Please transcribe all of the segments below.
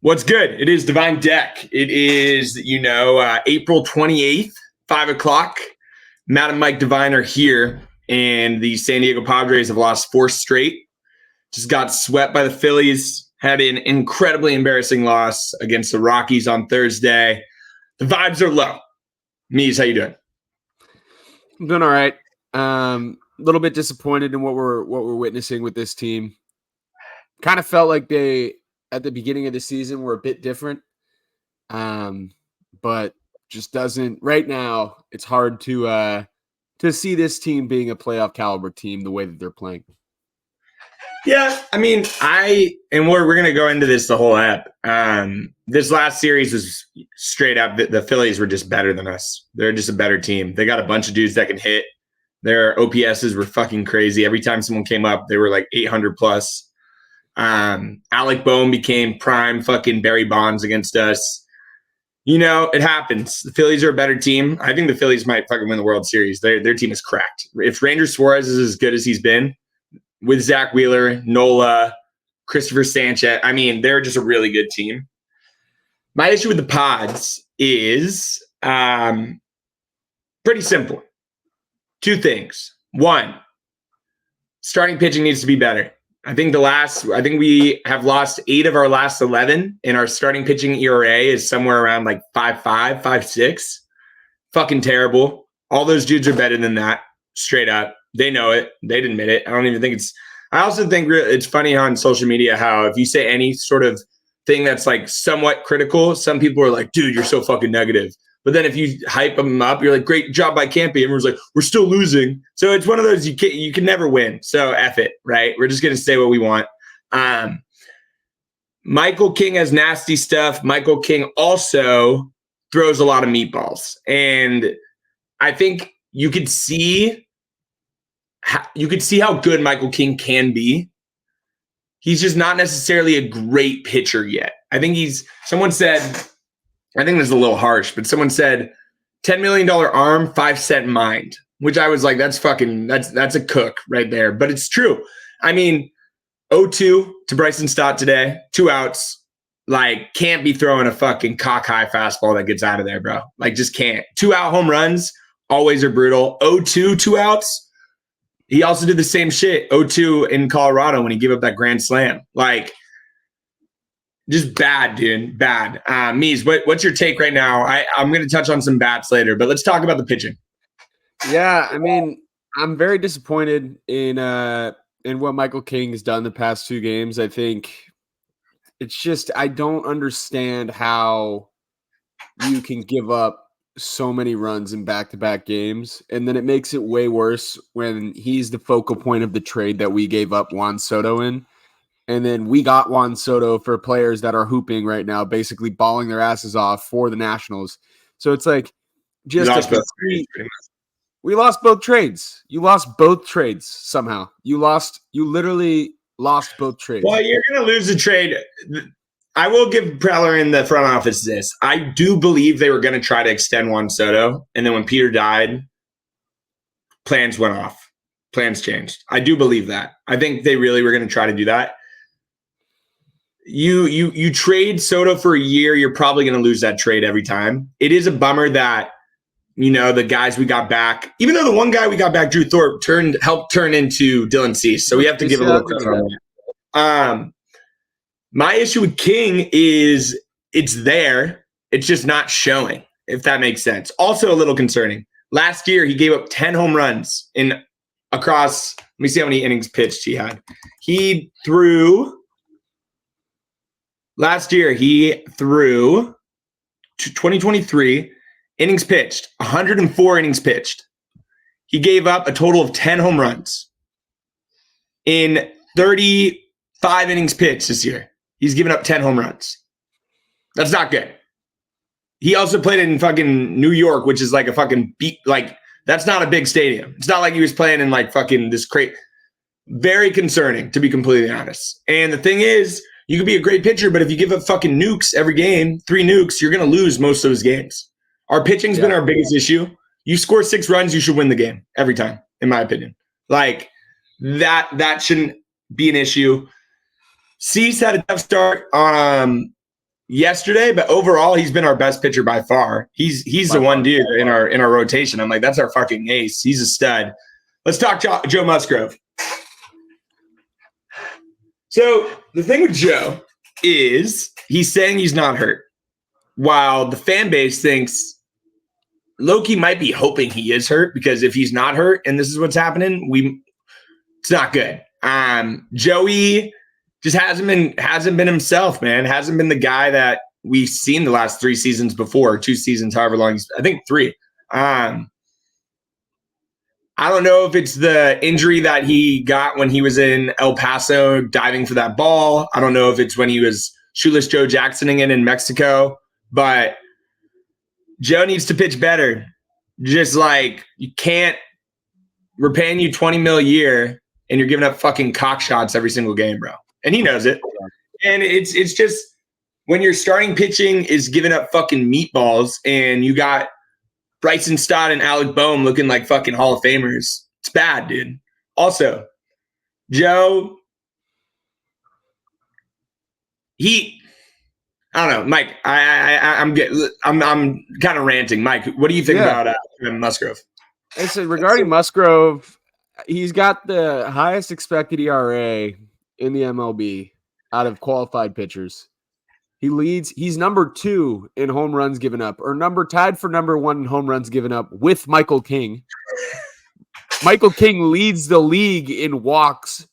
What's good? It is Devine Deck. It is, April 28th, 5 o'clock. Matt and Mike Devine are here, and the San Diego Padres have lost 4 straight. Just got swept by the Phillies. Had an incredibly embarrassing loss against the Rockies on Thursday. The vibes are low. Mees, how you doing? I'm doing all right. A little bit disappointed in what we're witnessing with this team. Kind of felt like they, at the beginning of the season, were a bit different. But just doesn't right now. It's hard to see this team being a playoff caliber team the way that they're playing. Yeah, I mean, we're going to go into this the whole app. This last series was straight up. The Phillies were just better than us. They're just a better team. They got a bunch of dudes that can hit. Their OPSs were fucking crazy. Every time someone came up, they were like 800 plus. Alec Boehm became prime fucking Barry Bonds against us. It happens. The Phillies are a better team. I think the Phillies might fucking win the World Series. Their team is cracked. If Ranger Suarez is as good as he's been, with Zach Wheeler, Nola, Christopher Sanchez, I mean, they're just a really good team. My issue with the Pods is pretty simple. 2 things. 1, starting pitching needs to be better. I think we have lost 8 of our last 11, and our starting pitching ERA is somewhere around like 5.5, 5.6. Fucking terrible. All those dudes are better than that, straight up. They know it. They'd admit it. I also think it's funny on social media how if you say any sort of thing that's like somewhat critical, some people are like, dude, you're so fucking negative. But then if you hype them up, you're like, great job by Campy. Everyone's like, we're still losing. So it's one of those, you can never win. So F it, right? We're just going to say what we want. Michael King has nasty stuff. Michael King also throws a lot of meatballs. And I think you could see how good Michael King can be. He's just not necessarily a great pitcher yet. Someone said, I think this is a little harsh, but someone said $10 million arm, 5-cent mind, which I was like, that's a cook right there. But it's true. I mean, 0-2 to Bryson Stott today, 2 outs. Like, can't be throwing a fucking cock high fastball that gets out of there, bro. Like, just can't. 2-out home runs always are brutal. 0-2, 2 outs. He also did the same shit, 0-2 in Colorado when he gave up that grand slam. Like, just bad, dude. Bad. Mies, what's your take right now? I'm going to touch on some bats later, but let's talk about the pitching. Yeah, I mean, I'm very disappointed in what Michael King has done the past 2 games. I think it's just I don't understand how you can give up so many runs in back-to-back games, and then it makes it way worse when he's the focal point of the trade that we gave up Juan Soto in. And then we got Juan Soto for players that are hooping right now, basically balling their asses off for the Nationals. So it's like we lost both trades. You lost both trades somehow. You literally lost both trades. Well, you're going to lose the trade. I will give Preller in the front office this. I do believe they were going to try to extend Juan Soto. And then when Peter died, plans went off. Plans changed. I do believe that. I think they really were going to try to do that. You trade Soto for a year, you're probably going to lose that trade every time. It is a bummer that, the guys we got back, even though the one guy we got back, Drew Thorpe, helped turn into Dylan Cease. So we have to give a little credit on that. My issue with King is it's there. It's just not showing, if that makes sense. Also a little concerning. Last year, he gave up 10 home runs across, let me see how many innings pitched he had. Last year, he threw 2023 innings pitched, 104 innings pitched. He gave up a total of 10 home runs in 35 innings pitched this year. He's given up 10 home runs. That's not good. He also played in fucking New York, which is like a fucking that's not a big stadium. It's not like he was playing in like fucking this crazy. Very concerning, to be completely honest. And the thing is, you could be a great pitcher, but if you give up fucking nukes every game, 3 nukes, you're going to lose most of those games. Our pitching's been our biggest issue. You score 6 runs, you should win the game every time, in my opinion. Like, that shouldn't be an issue. Cease had a tough start. yesterday, but overall, he's been our best pitcher by far. He's the one dude in our rotation. I'm like, that's our fucking ace. He's a stud. Let's talk Joe Musgrove. So the thing with Joe is he's saying he's not hurt, while the fan base thinks Loki might be hoping he is hurt, because if he's not hurt and this is what's happening, it's not good. Joey just hasn't been himself, man. Hasn't been the guy that we've seen the last 3 seasons before, 2 seasons, however long. I think 3. I don't know if it's the injury that he got when he was in El Paso diving for that ball. I don't know if it's when he was shoeless Joe Jacksoning in Mexico, but Joe needs to pitch better. Just like, you can't, we're paying you $20 million a year and you're giving up fucking cock shots every single game, bro. And he knows it. And it's just, when your starting pitching is giving up fucking meatballs and you got Bryson Stott and Alec Boehm looking like fucking Hall of Famers, it's bad, dude. Also, Joe, I don't know, Mike. I'm kind of ranting. Mike, what do you think about Musgrove? Listen, regarding Musgrove, he's got the highest expected ERA in the MLB out of qualified pitchers. He leads. He's number 2 in home runs given up, or tied for number 1 in home runs given up with Michael King. Michael King leads the league in walks,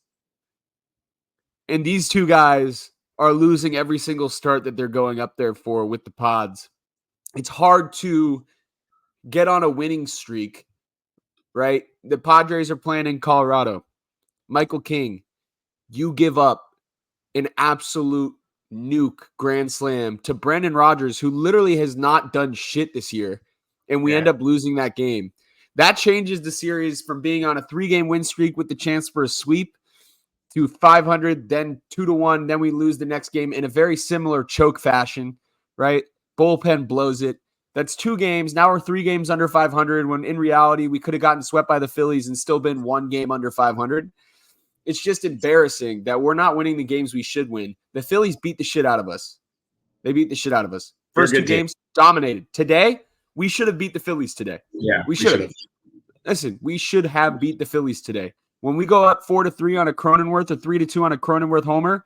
and these 2 guys are losing every single start that they're going up there for with the Pods. It's hard to get on a winning streak, right? The Padres are playing in Colorado. Michael King, you give up an absolute nuke grand slam to Brendan Rodgers, who literally has not done shit this year, and we end up losing that game. That changes the series from being on a 3-game win streak with the chance for a sweep to 500, then 2-1, then we lose the next game in a very similar choke fashion, right? Bullpen blows it. That's 2 games. Now we're 3 games under 500, when in reality we could have gotten swept by the Phillies and still been 1 game under 500. It's just embarrassing that we're not winning the games we should win. The Phillies beat the shit out of us. They beat the shit out of us. First 2 games, dominated. Today, we should have beat the Phillies today. Yeah, we should have. Listen, we should have beat the Phillies today. When we go up 4-3 on a Cronenworth or 3-2 on a Cronenworth homer,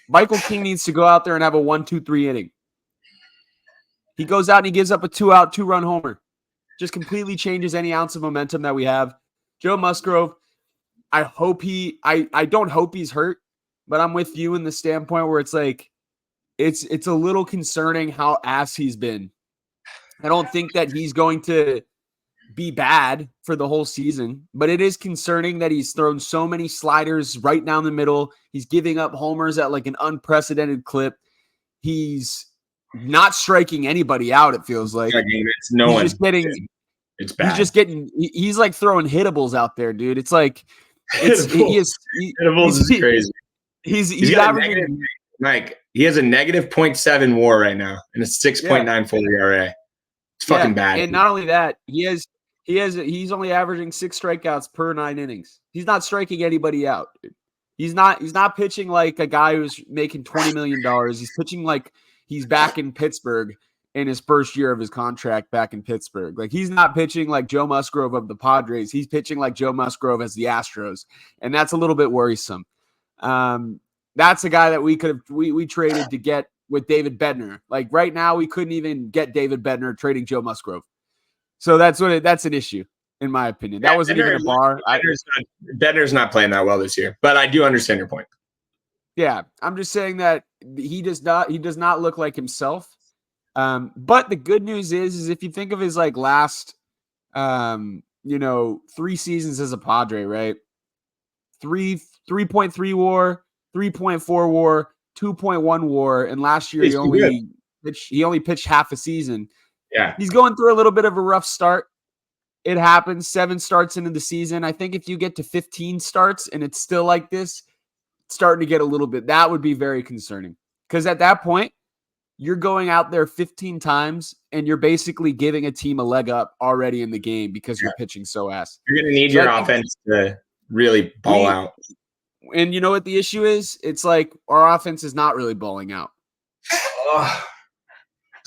Michael King needs to go out there and have a 1-2-3 inning. He goes out and he gives up a 2-out, 2-run homer. Just completely changes any ounce of momentum that we have. Joe Musgrove, I don't hope he's hurt, but I'm with you in the standpoint where it's like, it's a little concerning how ass he's been. I don't think that he's going to be bad for the whole season, but it is concerning that he's thrown so many sliders right down the middle. He's giving up homers at like an unprecedented clip. He's not striking anybody out, it feels like. It's no one. Just getting, it's bad. He's just getting, he's like throwing hittables out there, dude. It's like, hittables is crazy. He's averaging, Mike, he has a negative 0.7 WAR right now and a 6.94 ERA. It's fucking bad. And not only that, he's only averaging 6 strikeouts per 9 innings. He's not striking anybody out, dude. He's not pitching like a guy who's making $20 million. He's pitching like he's back in Pittsburgh in his first year of his contract back in Pittsburgh. Like, he's not pitching like Joe Musgrove of the Padres. He's pitching like Joe Musgrove as the Astros. And that's a little bit worrisome. That's a guy that we traded to get with David Bednar. Like, right now, we couldn't even get David Bednar trading Joe Musgrove. So that's an issue, in my opinion. That wasn't even a bar. Bednar's not playing that well this year, but I do understand your point. Yeah, I'm just saying that he does not look like himself. But the good news is if you think of his like last 3 seasons as a Padre, right? 3.3 WAR, 3.4 WAR, 2.1 WAR, and last year he only pitched half a season. Yeah. He's going through a little bit of a rough start. It happens. 7 starts into the season. I think if you get to 15 starts and it's still like this, it's starting to get a little bit, that would be very concerning. Because at that point, you're going out there 15 times and you're basically giving a team a leg up already in the game because you're pitching so ass. You're going to need your offense to really ball out. And you know what the issue is? It's like our offense is not really balling out.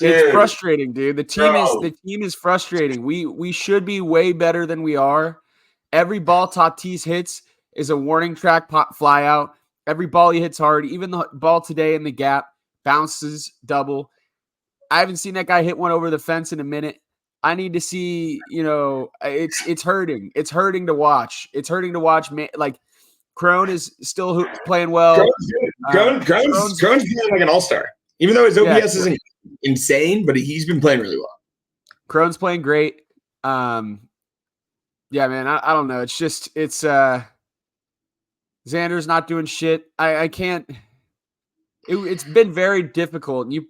It's frustrating, dude. The team Bro. is frustrating. We should be way better than we are. Every ball Tatis hits is a warning track fly out. Every ball he hits hard. Even the ball today in the gap bounces double. I haven't seen that guy hit one over the fence in a minute. I need to see, it's hurting. It's hurting to watch. It's hurting to watch. Like, Crone is still playing well. Crone's playing like an all-star. Even though his OPS isn't insane, but he's been playing really well. Crone's playing great. Yeah, man, I don't know. It's Xander's not doing shit. I can't. It's been very difficult. And you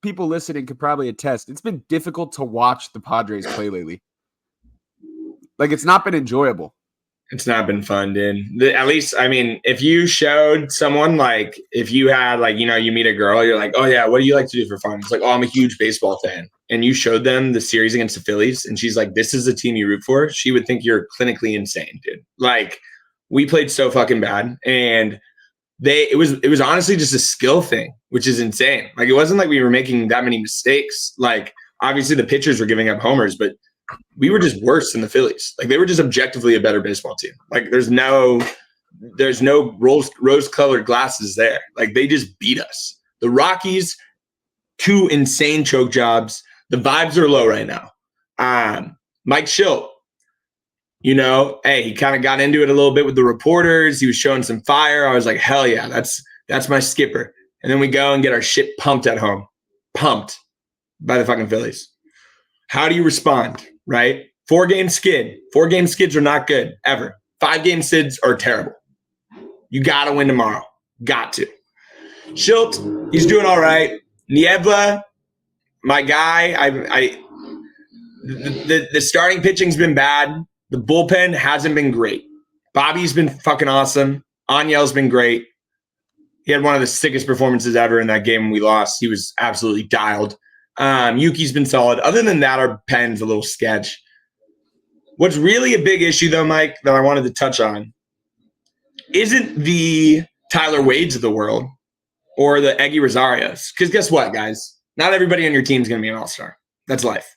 people listening could probably attest. It's been difficult to watch the Padres play lately. Like, it's not been enjoyable. It's not been fun, dude. At least, I mean, if you showed someone, like, if you had, like, you meet a girl, you're like, oh, yeah, what do you like to do for fun? It's like, oh, I'm a huge baseball fan. And you showed them the series against the Phillies, and she's like, this is the team you root for. She would think you're clinically insane, dude. Like, we played so fucking bad. And it was honestly just a skill thing, which is insane. Like, it wasn't like we were making that many mistakes. Like, obviously the pitchers were giving up homers, but we were just worse than the Phillies. Like, they were just objectively a better baseball team. Like, there's no rose-colored glasses there. Like, they just beat us. The Rockies, 2 insane choke jobs. The vibes are low right now. Mike Schilt, hey, he kind of got into it a little bit with the reporters. He was showing some fire. I was like, hell yeah, that's my skipper. And then we go and get our shit pumped at home. Pumped by the fucking Phillies. How do you respond? Right? 4-game skid. 4-game skids are not good, ever. 5-game skids are terrible. You got to win tomorrow. Got to. Schilt, he's doing all right. Niebla, my guy, the starting pitching's been bad. The bullpen hasn't been great. Bobby's been fucking awesome. Aniel's been great. He had one of the sickest performances ever in that game when we lost. He was absolutely dialed. Yuki's been solid. Other than that, our pen's a little sketch. What's really a big issue, though, Mike, that I wanted to touch on isn't the Tyler Wades of the world or the Eggy Rosarios. Because guess what, guys? Not everybody on your team is going to be an all-star. That's life.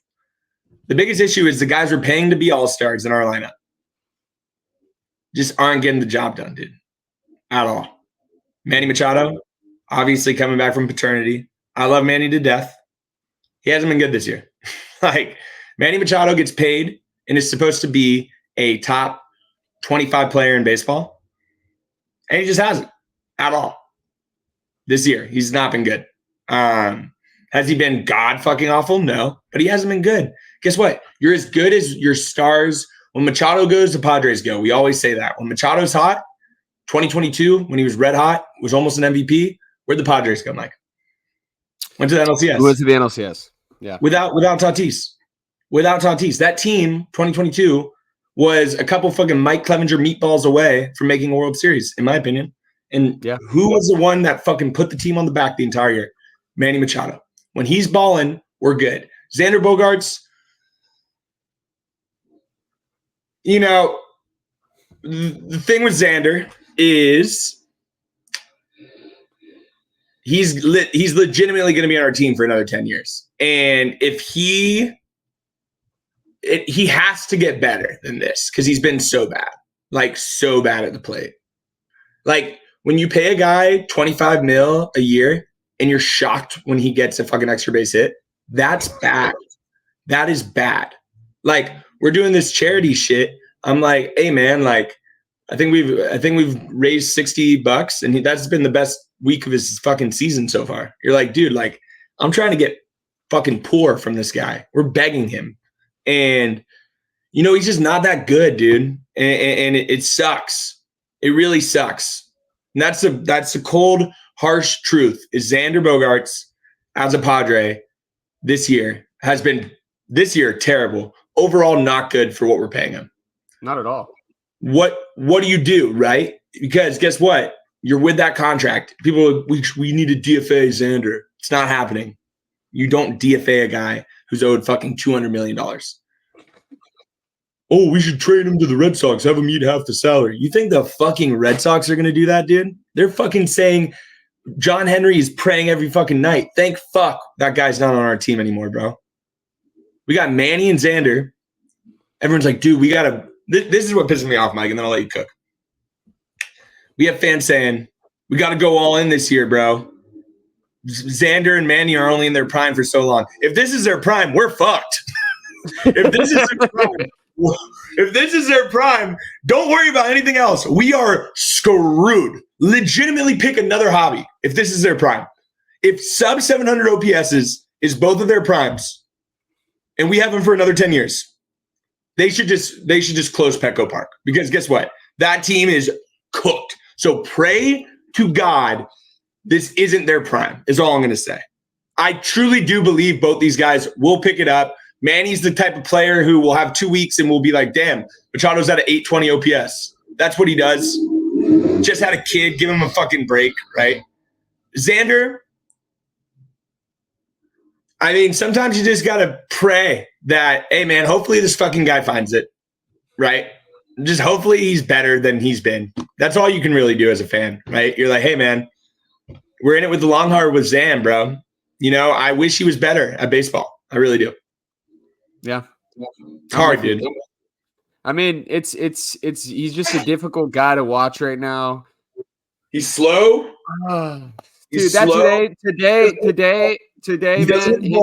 The biggest issue is the guys we're paying to be all-stars in our lineup just aren't getting the job done, dude, at all. Manny Machado, obviously coming back from paternity. I love Manny to death. He hasn't been good this year. Like, Manny Machado gets paid and is supposed to be a top 25 player in baseball, and he just hasn't at all this year. He's not been good. Has he been god fucking awful? No, but he hasn't been good. Guess what? You're as good as your stars. When Machado goes, the Padres go. We always say that. When Machado's hot, 2022, when he was red hot, was almost an MVP, where'd the Padres go, Mike? Went to the NLCS. Went to the NLCS. Yeah. Without Tatis. Without Tatis. That team, 2022, was a couple fucking Mike Clevenger meatballs away from making a World Series, in my opinion. And who was the one that fucking put the team on the back the entire year? Manny Machado. When he's balling, we're good. Xander Bogaerts, the thing with Xander is he's legitimately going to be on our team for another 10 years. And if he has to get better than this because he's been so bad, like so bad at the plate. Like, when you pay a guy $25 million a year and you're shocked when he gets a fucking extra base hit, that's bad. That is bad. Like, we're doing this charity shit. I'm like, hey man, like, I think we've raised $60 and that's been the best week of his fucking season so far. You're like, dude, like, I'm trying to get fucking poor from this guy. We're begging him. And, he's just not that good, dude. And it sucks. It really sucks. And that's the cold, harsh truth is Xander Bogaerts as a Padre this year has been terrible. Overall, not good for what we're paying him. Not at all. What do you do, right? Because guess what? You're with that contract. People, we need to DFA Xander. It's not happening. You don't DFA a guy who's owed fucking $200 million. Oh, we should trade him to the Red Sox, have him eat half the salary. You think the fucking Red Sox are going to do that, dude? They're fucking saying John Henry is praying every fucking night. Thank fuck that guy's not on our team anymore, bro. We got Manny and Xander. Everyone's like, dude, we got to – this is what pisses me off, Mike, and then I'll let you cook. We have fans saying, we got to go all in this year, bro. Xander and Manny are only in their prime for so long. If this is their prime, we're fucked. If this is their prime, don't worry about anything else. We are screwed. Legitimately pick another hobby if this is their prime. If sub 700 OPS is both of their primes, and we have them for another 10 years, they should just close Petco Park. Because guess what? That team is cooked. So pray to God this isn't their prime, is all I'm going to say. I truly do believe both these guys will pick it up. Manny's the type of player who will have 2 weeks and will be like, damn, Machado's at an 820 OPS. That's what he does. Just had a kid. Give him a fucking break, right? Xander, I mean, sometimes you just got to pray that, hey, man, hopefully this fucking guy finds it, right? Just hopefully he's better than he's been. That's all you can really do as a fan, right? You're like, hey, man, we're in it with the long hard with Zan, bro. You know, I wish he was better at baseball. I really do. Yeah. It's hard, dude. I mean, it's he's just a difficult guy to watch right now. He's slow. Dude, that's today, man.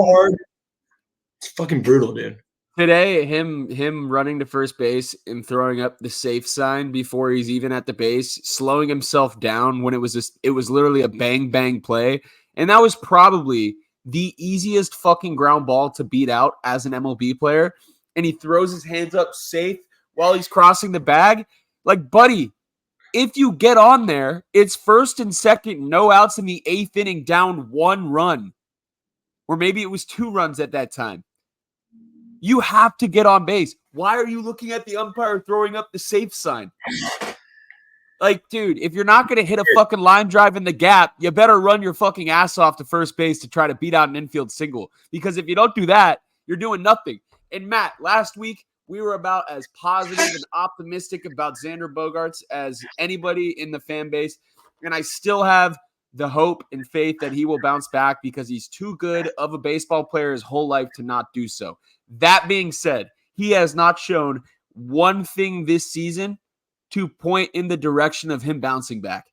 It's fucking brutal, dude. Today, him running to first base and throwing up the safe sign before he's even at the base, slowing himself down when it was literally a bang bang play, and that was probably the easiest fucking ground ball to beat out as an MLB player. And he throws his hands up safe while he's crossing the bag. Like, buddy, if you get on there, it's first and second, no outs in the 8th inning, down 1 run. Or maybe it was 2 runs at that time. You have to get on base. Why are you looking at the umpire throwing up the safe sign? Like, dude, if you're not going to hit a fucking line drive in the gap, you better run your fucking ass off to first base to try to beat out an infield single. Because if you don't do that, you're doing nothing. And Matt, last week, we were about as positive and optimistic about Xander Bogaerts as anybody in the fan base. And I still have the hope and faith that he will bounce back because he's too good of a baseball player his whole life to not do so. That being said, he has not shown one thing this season to point in the direction of him bouncing back.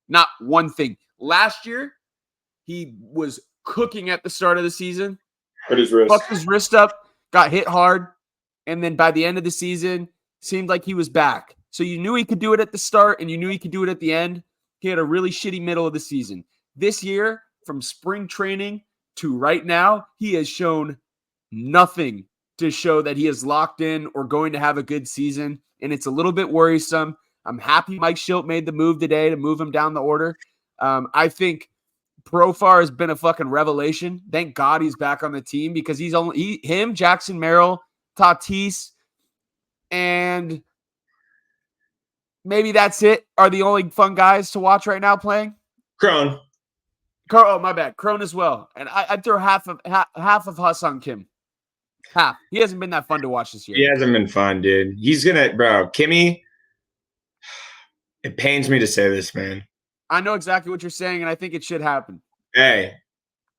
Not one thing. Last year, he was cooking at the start of the season. Hurt his wrist. Fucked his wrist up, got hit hard, and then by the end of the season, seemed like he was back. So you knew he could do it at the start, and you knew he could do it at the end. He had a really shitty middle of the season. This year, from spring training to right now, he has shown nothing to show that he is locked in or going to have a good season, and it's a little bit worrisome. I'm happy Mike Schilt made the move today to move him down the order. I think Profar has been a fucking revelation. Thank God he's back on the team because him, Jackson Merrill, Tatis, and maybe that's it, are the only fun guys to watch right now playing. Crone. Oh, my bad. Crone as well. And I'd throw half of Ha-Seong Kim. Half. He hasn't been that fun to watch this year. He hasn't been fun, dude. He's gonna, bro. Kimmy, it pains me to say this, man. I know exactly what you're saying, and I think it should happen. Hey,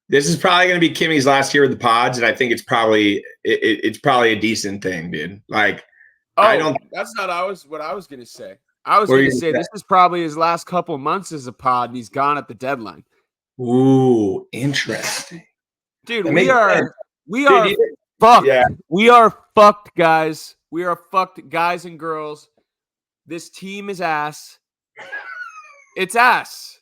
this is probably gonna be Kimmy's last year with the Pods, and I think it's probably a decent thing, dude. Like, that's not what I was gonna say. I was gonna say this is probably his last couple months as a Pod, and he's gone at the deadline. Ooh, interesting, dude. We are fucked. Yeah. We are fucked, guys. We are fucked, guys and girls. This team is ass. It's ass.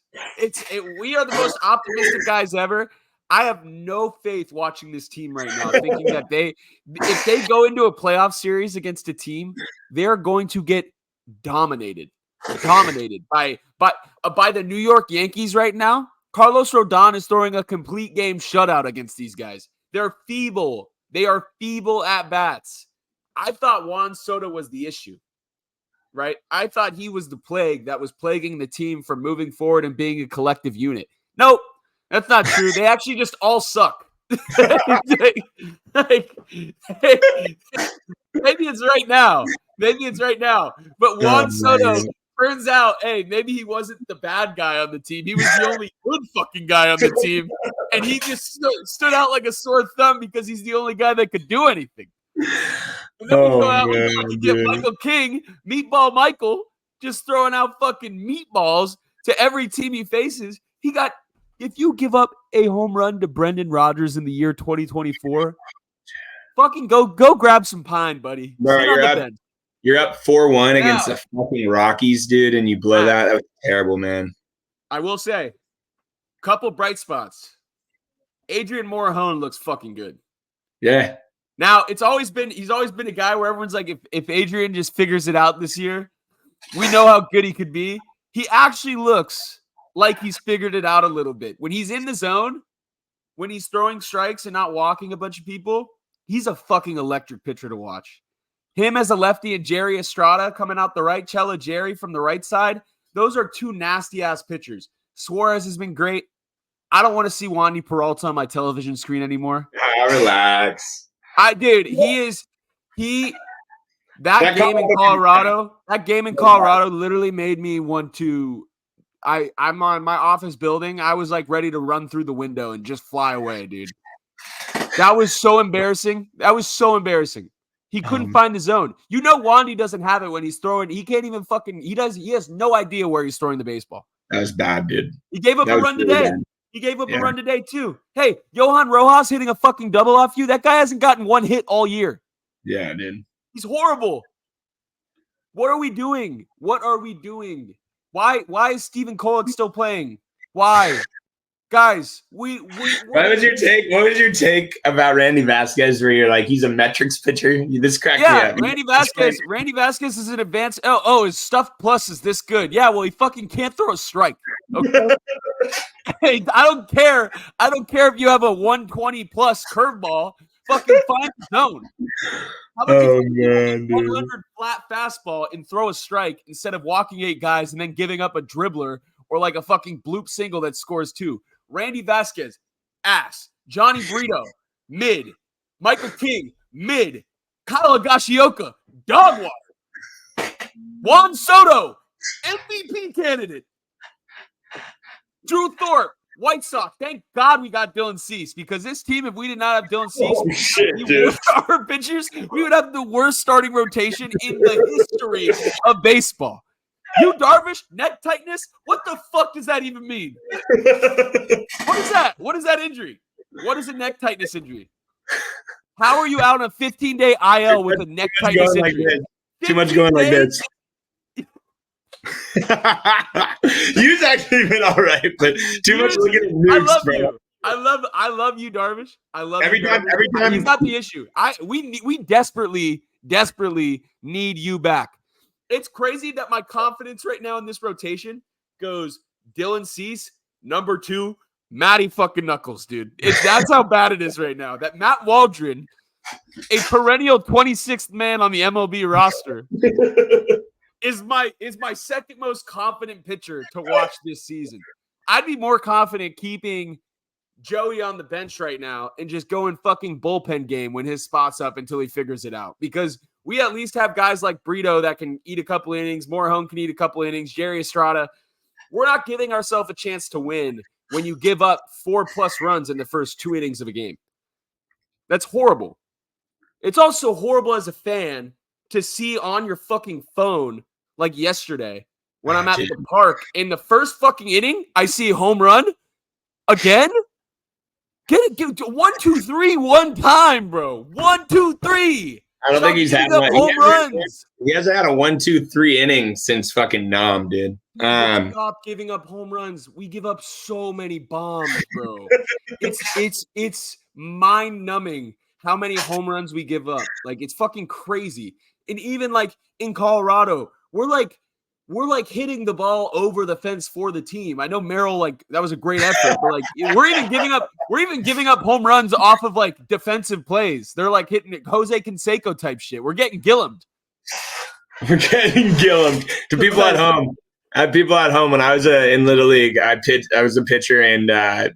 We are the most optimistic guys ever. I have no faith watching this team right now, thinking that if they go into a playoff series against a team, they're going to get dominated by the New York Yankees right now. Carlos Rodon is throwing a complete game shutout against these guys. They're feeble. They are feeble at bats. I thought Juan Soto was the issue, right? I thought he was the plague that was plaguing the team from moving forward and being a collective unit. Nope, that's not true. They actually just all suck. Maybe it's right now. But Juan Soto Turns out, hey, maybe he wasn't the bad guy on the team. He was the only good fucking guy on the team. And he just stood out like a sore thumb because he's the only guy that could do anything. And then we go out and fucking get Michael King, Meatball Michael, just throwing out fucking meatballs to every team he faces. If you give up a home run to Brendan Rodgers in the year 2024, fucking go grab some pine, buddy. Bro, you're up 4-1 against the fucking Rockies, dude, and you blow that. That was terrible, man. I will say, couple bright spots. Adrian Morejon looks fucking good. Yeah. Now, he's always been a guy where everyone's like, if Adrian just figures it out this year, we know how good he could be. He actually looks like he's figured it out a little bit. When he's in the zone, when he's throwing strikes and not walking a bunch of people, he's a fucking electric pitcher to watch. Him as a lefty and Jerry Estrada coming out the right, Cello Jerry from the right side. Those are two nasty-ass pitchers. Suarez has been great. I don't want to see Wandy Peralta on my television screen anymore. Relax. That game in Colorado literally made me want to I'm on my office building. I was like ready to run through the window and just fly away, dude. That was so embarrassing. He couldn't find the zone. You know, Wandy doesn't have it when he's throwing. He can't even he has no idea where he's throwing the baseball. That was bad, dude. He gave up a run today. He gave up a run today, too. Hey, Johan Rojas hitting a fucking double off you. That guy hasn't gotten one hit all year. Yeah, dude. He's horrible. What are we doing? Why is Stephen Kolek still playing? Why? Guys, what was your take about Randy Vasquez where you're like, he's a metrics pitcher? This cracked me up. Randy Vasquez is an advanced. His stuff plus is this good. Yeah, well, he fucking can't throw a strike. Okay. Hey, I don't care if you have a 120 plus curveball. Fucking find the zone. How about you 100 flat fastball and throw a strike instead of walking 8 guys and then giving up a dribbler or like a fucking bloop single that scores 2? Randy Vasquez, ass. Johnny Brito, mid. Michael King, mid. Kyle Higashioka, dog water. Juan Soto, MVP candidate. Drew Thorpe, White Sox. Thank God we got Dylan Cease, because this team, if we did not have Dylan Cease, our pitchers, we would have the worst starting rotation in the history of baseball. You Darvish, neck tightness? What the fuck does that even mean? What is that? What is that injury? What is a neck tightness injury? How are you out on a 15-day IL with a neck tightness injury? Too much going like this. You've actually been all right, but too much looking at nukes, bro. I love you, Darvish. I love every time. He's not the issue. We desperately need you back. It's crazy that my confidence right now in this rotation goes Dylan Cease, number 2, Matty fucking Knuckles, dude. That's how bad it is right now. That Matt Waldron, a perennial 26th man on the MLB roster, is my second most confident pitcher to watch this season. I'd be more confident keeping Joey on the bench right now and just going fucking bullpen game when his spot's up until he figures it out, because we at least have guys like Brito that can eat a couple innings. Morejon can eat a couple innings. Jerry Estrada. We're not giving ourselves a chance to win when you give up 4+ runs in the first 2 innings of a game. That's horrible. It's also horrible as a fan to see on your fucking phone, like yesterday, when I'm at the park, in the first fucking inning, I see a home run again. Get 1, 2, 3 one time, bro. 1, 2, 3. I don't think he's had home runs. He hasn't had a 1, 2, 3 inning since fucking Nam, dude. Stop giving up home runs. We give up so many bombs, bro. It's mind-numbing how many home runs we give up. Like, it's fucking crazy. And even like in Colorado, we're like hitting the ball over the fence for the team. I know Merrill, like, that was a great effort, but like we're even giving up home runs off of like defensive plays. They're like hitting Jose Canseco type shit. We're getting Gilliamed. We're getting Gilliamed. To people at home. I had people at home when I was in Little League. I was a pitcher, and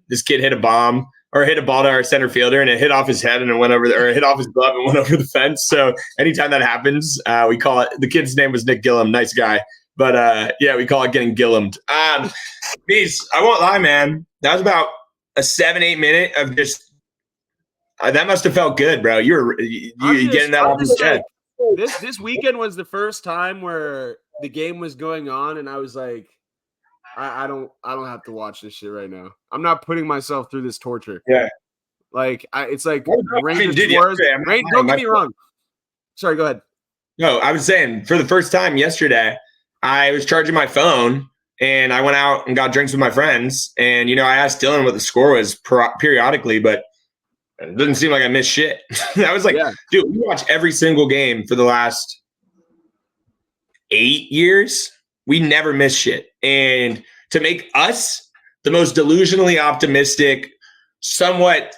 this kid hit a ball to our center fielder, and it hit off his head and it went over or hit off his glove and went over the fence. So anytime that happens, we call it. The kid's name was Nick Gilliam, nice guy. But yeah, we call it getting gillimed. Beast, I won't lie, man. That was about a 7-8 minute of just that must have felt good, bro. You getting that off his chest. This weekend was the first time where the game was going on, and I was like, I don't have to watch this shit right now. I'm not putting myself through this torture. Yeah. Like it's like Rangers. Don't get me wrong. Sorry, go ahead. No, I was saying for the first time yesterday, I was charging my phone and I went out and got drinks with my friends. And, I asked Dylan what the score was periodically, but it doesn't seem like I missed shit. I was like, dude, we watch every single game for the last 8 years. We never miss shit. And to make us the most delusionally optimistic, somewhat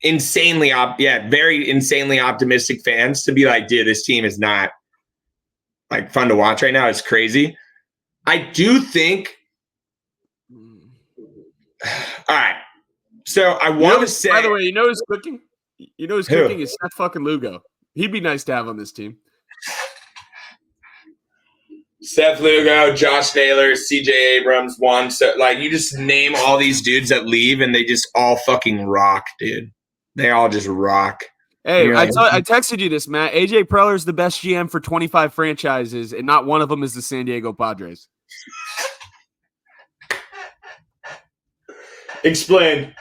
insanely very insanely optimistic fans to be like, dude, this team is not like fun to watch right now. It's crazy. I do think. All right. So I want to say. By the way, who's cooking? Who's cooking is Seth fucking Lugo. He'd be nice to have on this team. Seth Lugo, Josh Naylor, CJ Abrams, Juan. So like you just name all these dudes that leave and they just all fucking rock, dude. They all just rock. Hey, I texted you this, Matt. AJ Preller is the best GM for 25 franchises, and not one of them is the San Diego Padres. Explain.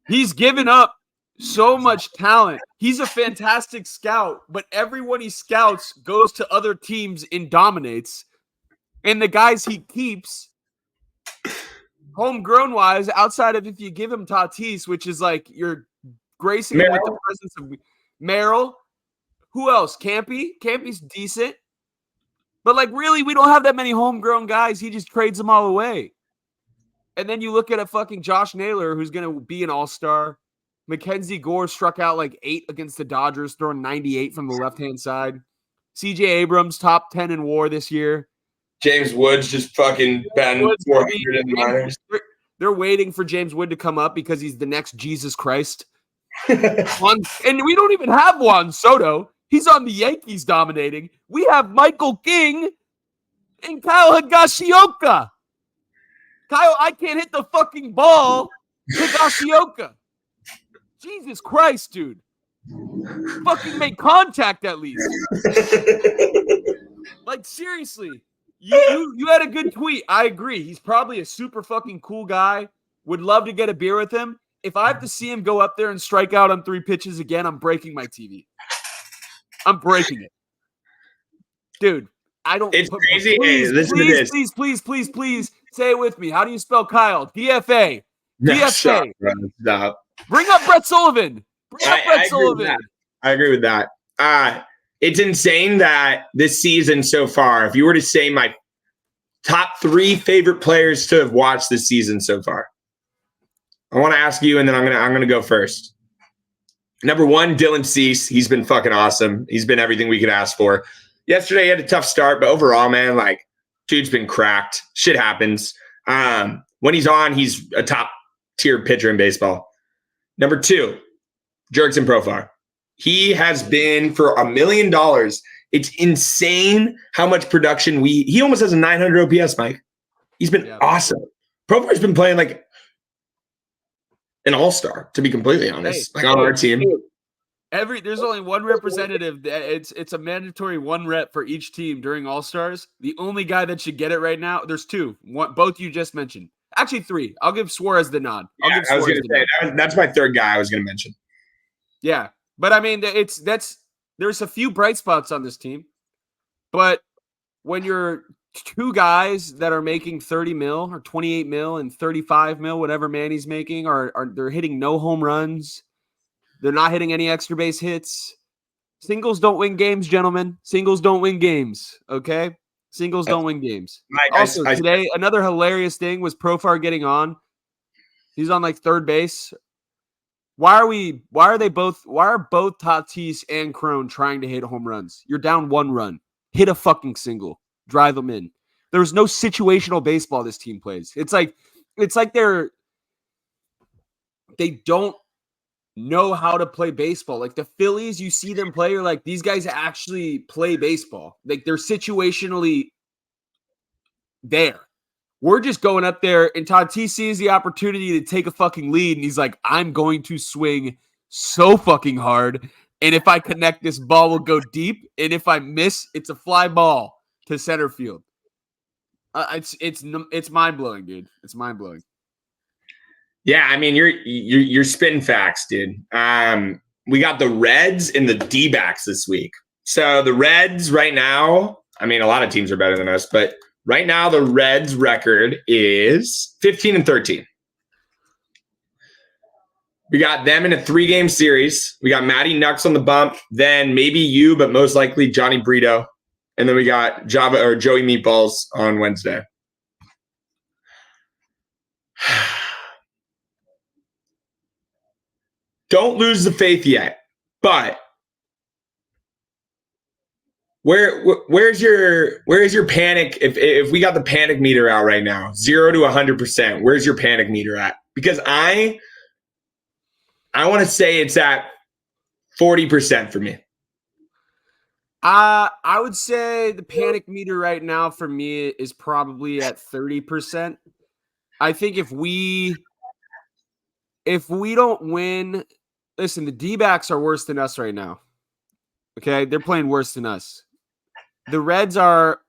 He's given up so much talent. He's a fantastic scout, but everyone he scouts goes to other teams and dominates. And the guys he keeps, homegrown-wise, outside of if you give him Tatis, which is like you're gracing him with the presence of Merrill. Who else? Campy? Campy's decent. But, like, really, we don't have that many homegrown guys. He just trades them all away. And then you look at a fucking Josh Naylor, who's going to be an all-star. Mackenzie Gore struck out like 8 against the Dodgers, throwing 98 from the left-hand side. CJ Abrams, top 10 in WAR this year. James Woods just fucking batting 400 in the minors. They're waiting for James Wood to come up because he's the next Jesus Christ. And we don't even have Juan Soto. He's on the Yankees dominating. We have Michael King and Kyle Higashioka. Kyle, I can't hit the fucking ball. Higashioka. Jesus Christ, dude. Fucking make contact at least. Like, seriously. You had a good tweet. I agree. He's probably a super fucking cool guy. Would love to get a beer with him. If I have to see him go up there and strike out on 3 pitches again, I'm breaking my TV. I'm breaking it. Dude, I don't. It's crazy. Please, hey, listen to this. Please say it with me. How do you spell Kyle? DFA. DFA. Stop. Bring up Brett Sullivan. I agree with that. It's insane that this season so far, if you were to say my top 3 favorite players to have watched this season so far, I want to ask you, and then I'm gonna go first. Number 1, Dylan Cease. He's been fucking awesome. He's been everything we could ask for. Yesterday he had a tough start, but overall, man, like, dude's been cracked. Shit happens. When he's on, he's a top tier pitcher in baseball. Number 2, Jurickson Profar. He has been for $1 million. It's insane how much production he almost has a 900 OPS, Mike. He's been awesome. Profar's been playing like an all-star, to be completely honest, on our team. There's only one representative. It's a mandatory 1 rep for each team during all-stars. The only guy that should get it right now, there's 2. Both you just mentioned. Actually 3. I'll give Suarez the nod. I was going to say, that's my 3rd guy I was going to mention. Yeah. But I mean, there's a few bright spots on this team, but when you're 2 guys that are making 30 mil or 28 mil and 35 mil, whatever Manny's making, they're hitting no home runs. They're not hitting any extra base hits. Singles don't win games, gentlemen. Singles don't win games. Okay. Singles don't win games. Also, today, another hilarious thing was Profar getting on. He's on like 3rd base. Why are both Tatis and Crone trying to hit home runs? You're down 1 run. Hit a fucking single. Drive them in. There's no situational baseball this team plays. It's like they don't know how to play baseball. Like the Phillies, you see them play, you're like, these guys actually play baseball. Like they're situationally there. We're just going up there, and Tatis sees the opportunity to take a fucking lead, and he's like, I'm going to swing so fucking hard, and if I connect, this ball will go deep, and if I miss, it's a fly ball to center field. It's mind-blowing, dude. It's mind-blowing. Yeah, I mean, you're spitting facts, dude. We got the Reds and the D-backs this week. So the Reds right now, I mean, a lot of teams are better than us, but right now the Reds record is 15-13. We got them in a 3-game series. We got Matty Nux on the bump, then maybe you, but most likely Johnny Brito. And then we got Joey Meatballs on Wednesday. Don't lose the faith yet, but where's your panic? If we got the panic meter out right now, 0 to 100%, where's your panic meter at? Because I want to say it's at 40% for me. I would say the panic meter right now for me is probably at 30%. I think if we don't win, listen, the D-backs are worse than us right now. Okay, they're playing worse than us. The Reds are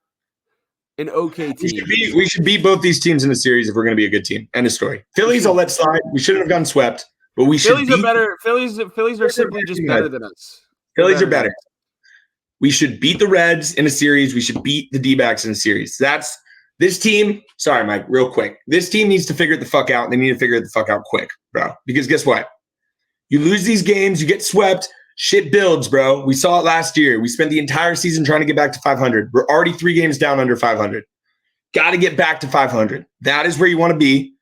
an okay team. We should beat both these teams in the series if we're going to be a good team. End of story. Phillies, I'll let slide. We shouldn't have gotten swept, but we should. Phillies are better. Phillies are simply just better than us. Phillies are better. We should beat the Reds in a series. We should beat the D-backs in a series. That's this team. Sorry, Mike, real quick. This team needs to figure it the fuck out. They need to figure it the fuck out quick, bro. Because guess what? You lose these games, you get swept. Shit builds, bro. We saw it last year. We spent the entire season trying to get back to 500. We're already 3 games down under 500. Got to get back to 500. That is where you want to be.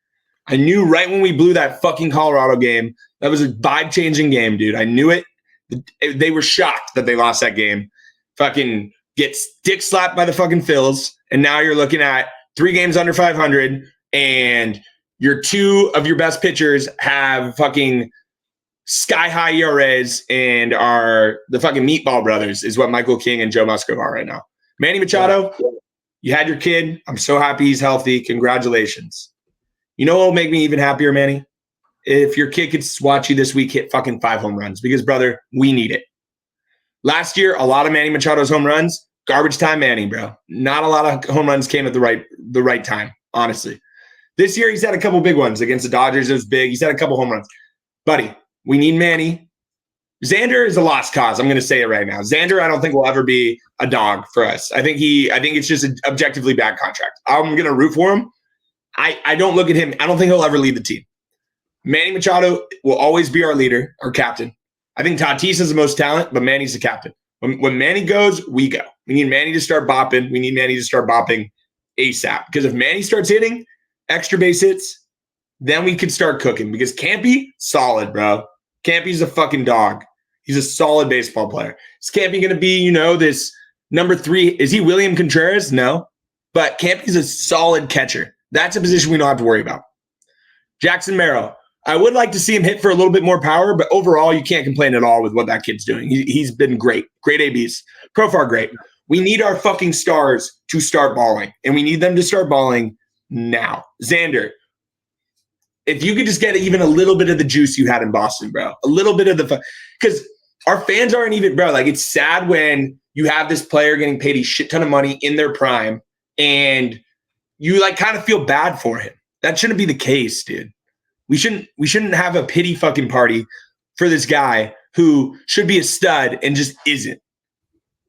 I knew right when we blew that fucking Colorado game, that was a vibe-changing game, dude. I knew it. They were shocked that they lost that game. Fucking get dick slapped by the fucking Phils, and now you're looking at 3 games under 500, and your 2 of your best pitchers have fucking sky-high ERAs and are the fucking meatball brothers is what Michael King and Joe Musgrove are right now. Manny Machado, you had your kid. I'm so happy he's healthy. Congratulations. You know what will make me even happier, Manny? If your kid could watch you this week hit fucking 5 home runs because, brother, we need it. Last year, a lot of Manny Machado's home runs, garbage time Manny, bro. Not a lot of home runs came at the right time, honestly. This year, he's had a couple big ones against the Dodgers. It was big. He's had a couple home runs. Buddy, we need Manny. Xander is a lost cause. I'm going to say it right now. Xander, I don't think will ever be a dog for us. I think it's just an objectively bad contract. I'm going to root for him. I don't look at him. I don't think he'll ever lead the team. Manny Machado will always be our leader, our captain. I think Tatis is the most talent, but Manny's the captain. When Manny goes, we go. We need Manny to start bopping. We need Manny to start bopping ASAP. Because if Manny starts hitting extra base hits, then we could start cooking. Because Campy, solid, bro. Campy's a fucking dog. He's a solid baseball player. Is Campy going to be, this number 3? Is he William Contreras? No. But Campy's a solid catcher. That's a position we don't have to worry about. Jackson Merrill. I would like to see him hit for a little bit more power, but overall, you can't complain at all with what that kid's doing. He's been great. Great ABs. Profar, great. We need our fucking stars to start balling, and we need them to start balling now. Xander, if you could just get even a little bit of the juice you had in Boston, bro. A little bit of the because our fans aren't even, bro. Like, it's sad when you have this player getting paid a shit ton of money in their prime, and you kind of feel bad for him. That shouldn't be the case, dude. We shouldn't have a pity fucking party for this guy who should be a stud and just isn't.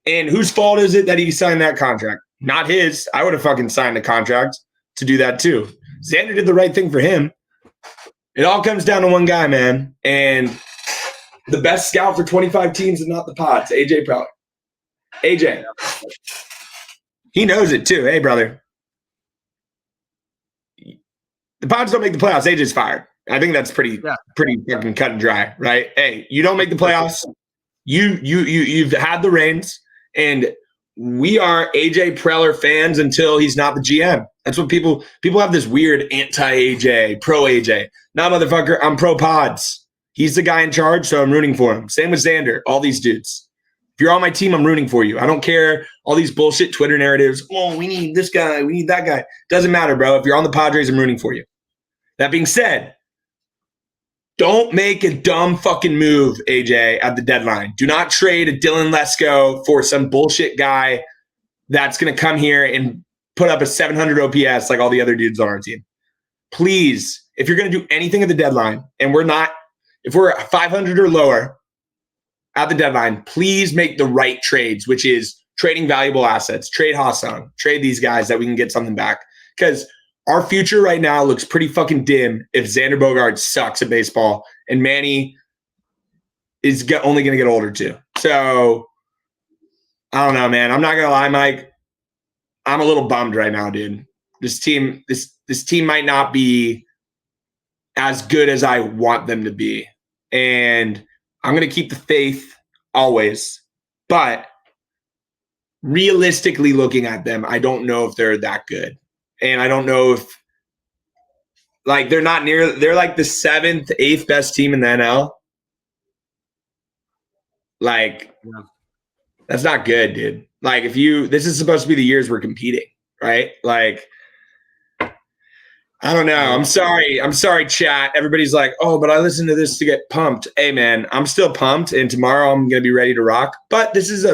And whose fault is it that he signed that contract? Not his. I would have fucking signed a contract to do that too. Xander did the right thing for him. It all comes down to one guy, man. And the best scout for 25 teams is not the Pods, AJ Preller. AJ. He knows it too. Hey, brother. The Pods don't make the playoffs. AJ's fired. I think that's pretty fucking cut and dry, right? Hey, you don't make the playoffs. You've had the reins, and we are AJ Preller fans until he's not the GM. That's what people have this weird anti-AJ, pro-AJ. Nah, motherfucker, I'm pro-Pods. He's the guy in charge, so I'm rooting for him. Same with Xander, all these dudes. If you're on my team, I'm rooting for you. I don't care all these bullshit Twitter narratives. Oh, we need this guy. We need that guy. Doesn't matter, bro. If you're on the Padres, I'm rooting for you. That being said, don't make a dumb fucking move, AJ, at the deadline. Do not trade a Dylan Lesko for some bullshit guy that's going to come here and put up a 700 OPS like all the other dudes on our team. Please, if you're going to do anything at the deadline, and if we're 500 or lower at the deadline, please make the right trades, which is trading valuable assets, trade Hassan, trade these guys that we can get something back. Because our future right now looks pretty fucking dim if Xander Bogaerts sucks at baseball and Manny is only going to get older too. So I don't know, man. I'm not going to lie, Mike. I'm a little bummed right now, dude. This team might not be as good as I want them to be. And I'm going to keep the faith always. But realistically looking at them, I don't know if they're that good. And I don't know if, like, they're like the 7th, 8th best team in the NL. Like, yeah. That's not good, dude. Like, this is supposed to be the years we're competing, right? Like, I don't know. I'm sorry, chat. Everybody's like, oh, but I listened to this to get pumped. Hey, man, I'm still pumped. And tomorrow I'm going to be ready to rock. But this is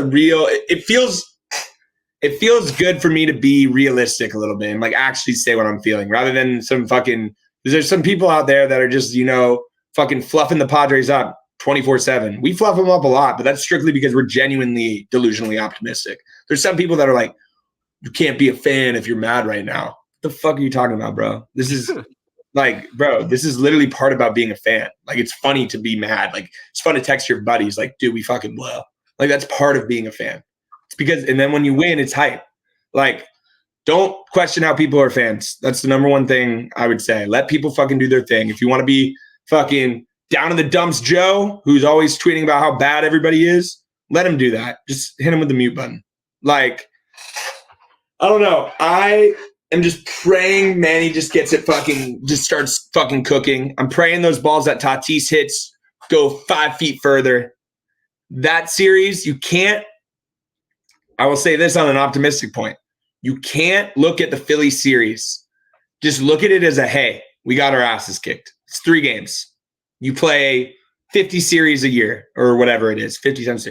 it feels good for me to be realistic a little bit and like actually say what I'm feeling rather than there's some people out there that are just, fucking fluffing the Padres up 24/7. We fluff them up a lot, but that's strictly because we're genuinely delusionally optimistic. There's some people that are like, you can't be a fan if you're mad right now. What the fuck are you talking about, bro? This is like, bro, this is literally part about being a fan. Like, it's funny to be mad. Like, it's fun to text your buddies like, dude, we fucking blow. Like, that's part of being a fan. And then when you win, it's hype. Like, don't question how people are fans. That's the number one thing I would say. Let people fucking do their thing. If you want to be fucking down in the dumps Joe, who's always tweeting about how bad everybody is, let him do that. Just hit him with the mute button. Like, I don't know. I am just praying Manny just starts fucking cooking. I'm praying those balls that Tatis hits go 5 feet further. That series, you can't. I will say this on an optimistic point. You can't look at the Phillies series. Just look at it as hey, we got our asses kicked. It's 3 games. You play 50 series a year or whatever it is, 50 times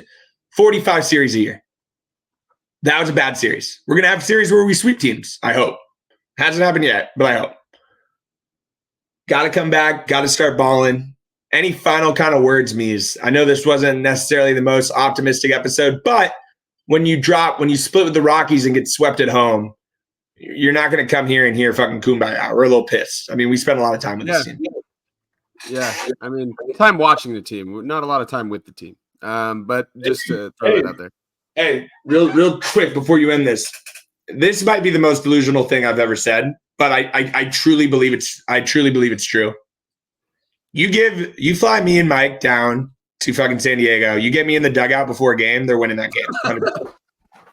45 series a year. That was a bad series. We're going to have a series where we sweep teams, I hope. Hasn't happened yet, but I hope. Got to come back. Got to start balling. Any final kind of words, Mies? I know this wasn't necessarily the most optimistic episode, but when you split with the Rockies and get swept at home, you're not going to come here and hear fucking kumbaya. We're a little pissed. I mean, we spent a lot of time with this team. Yeah, I mean, time watching the team, not a lot of time with the team. But just to throw that out there. Hey, real quick before you end this. This might be the most delusional thing I've ever said, but I truly believe it's true. You fly me and Mike down to fucking San Diego. You get me in the dugout before a game, they're winning that game. 100%.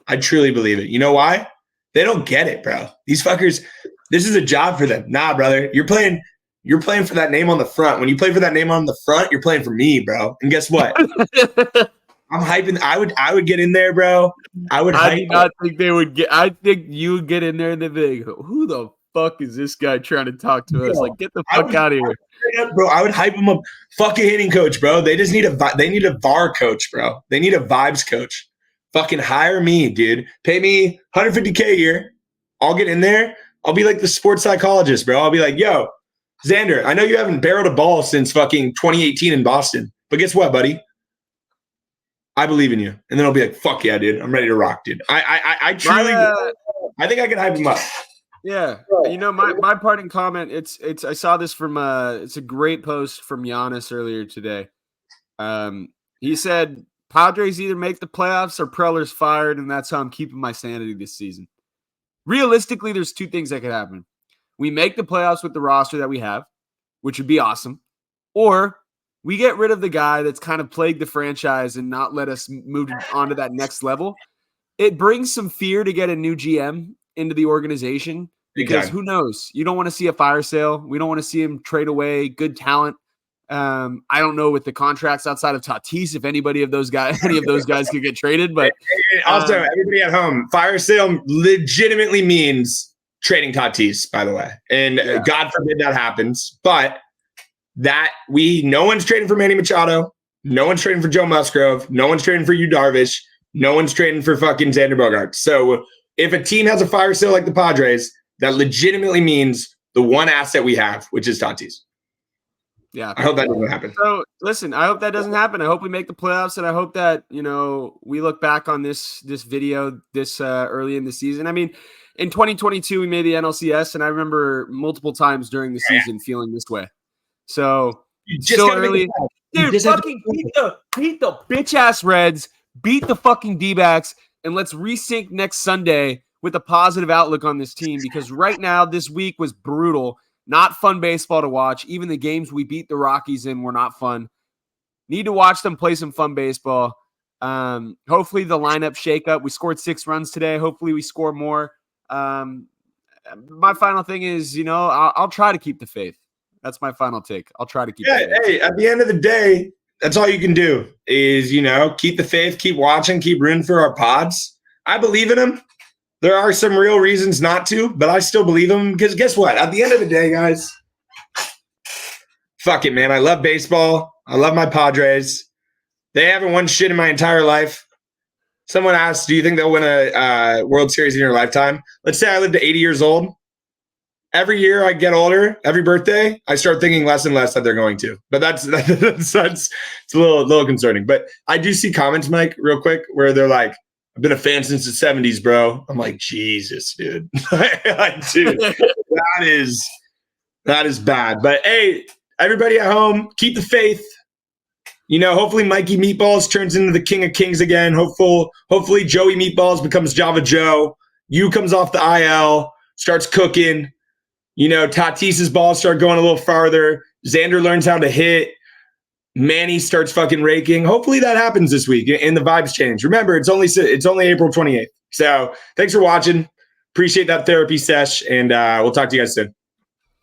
I truly believe it. You know why? They don't get it, bro. These fuckers, this is a job for them. Nah, brother. You're playing for that name on the front. When you play for that name on the front, you're playing for me, bro. And guess what? I'm hyping. I would get in there, bro. I do not think they would get. I think you would get in there and they'd be like, who the fuck is this guy trying to talk to us? Like, get the fuck out of here. Bro, I would hype them up. Fuck a hitting coach, bro. They just need a VAR coach, bro. They need a vibes coach. Fucking hire me, dude. Pay me $150K a year. I'll get in there. I'll be like the sports psychologist, bro. I'll be like, yo, Xander, I know you haven't barreled a ball since fucking 2018 in Boston, but guess what, buddy? I believe in you. And then I'll be like, fuck yeah, dude. I'm ready to rock, dude. I truly I think I can hype him up. Yeah. You know, my parting comment, it's I saw this from it's a great post from Giannis earlier today. He said Padres either make the playoffs or Preller's fired, and that's how I'm keeping my sanity this season. Realistically, there's 2 things that could happen. We make the playoffs with the roster that we have, which would be awesome, or we get rid of the guy that's kind of plagued the franchise and not let us move on to that next level. It brings some fear to get a new GM into the organization because who knows? You don't want to see a fire sale. We don't want to see him trade away good talent I don't know with the contracts outside of Tatis if any of those guys could get traded. But also, everybody at home, fire sale legitimately means trading Tatis, by the way, and God forbid that happens. But no one's trading for Manny Machado, no one's trading for Joe Musgrove, no one's trading for Yu Darvish, no one's trading for fucking Xander Bogaerts. So if a team has a fire sale like the Padres, that legitimately means the one asset we have, which is Tatis. Yeah. I hope that doesn't happen. So listen, I hope that doesn't happen. I hope we make the playoffs, and I hope that, we look back on this video this early in the season. I mean, in 2022, we made the NLCS, and I remember multiple times during the season feeling this way. So still early. Dude, fucking beat the bitch ass Reds, beat the fucking D-backs, and let's resync next Sunday with a positive outlook on this team, because right now this week was brutal. Not fun baseball to watch. Even the games we beat the Rockies in were not fun. Need to watch them play some fun baseball. Hopefully the lineup shake up. We scored 6 runs today. Hopefully we score more. My final thing is, I'll try to keep the faith. That's my final take. I'll try to keep the faith. Hey, at the end of the day, that's all you can do is, keep the faith, keep watching, keep rooting for our pods. I believe in them. There are some real reasons not to, but I still believe them, because guess what? At the end of the day, guys, fuck it, man. I love baseball. I love my Padres. They haven't won shit in my entire life. Someone asked, do you think they'll win a World Series in your lifetime? Let's say I live to 80 years old. Every year I get older, every birthday, I start thinking less and less that they're going to. But that's it's a little concerning. But I do see comments, Mike, real quick, where they're like, I've been a fan since the 70s, bro. I'm like, Jesus, dude. Dude, that is bad. But hey, everybody at home, keep the faith. Hopefully Mikey Meatballs turns into the King of Kings again. Hopefully Joey Meatballs becomes Java Joe. You comes off the IL, starts cooking. Tatis's balls start going a little farther. Xander learns how to hit. Manny starts fucking raking. Hopefully that happens this week and the vibes change. Remember, it's only April 28th. So thanks for watching. Appreciate that therapy sesh, and we'll talk to you guys soon.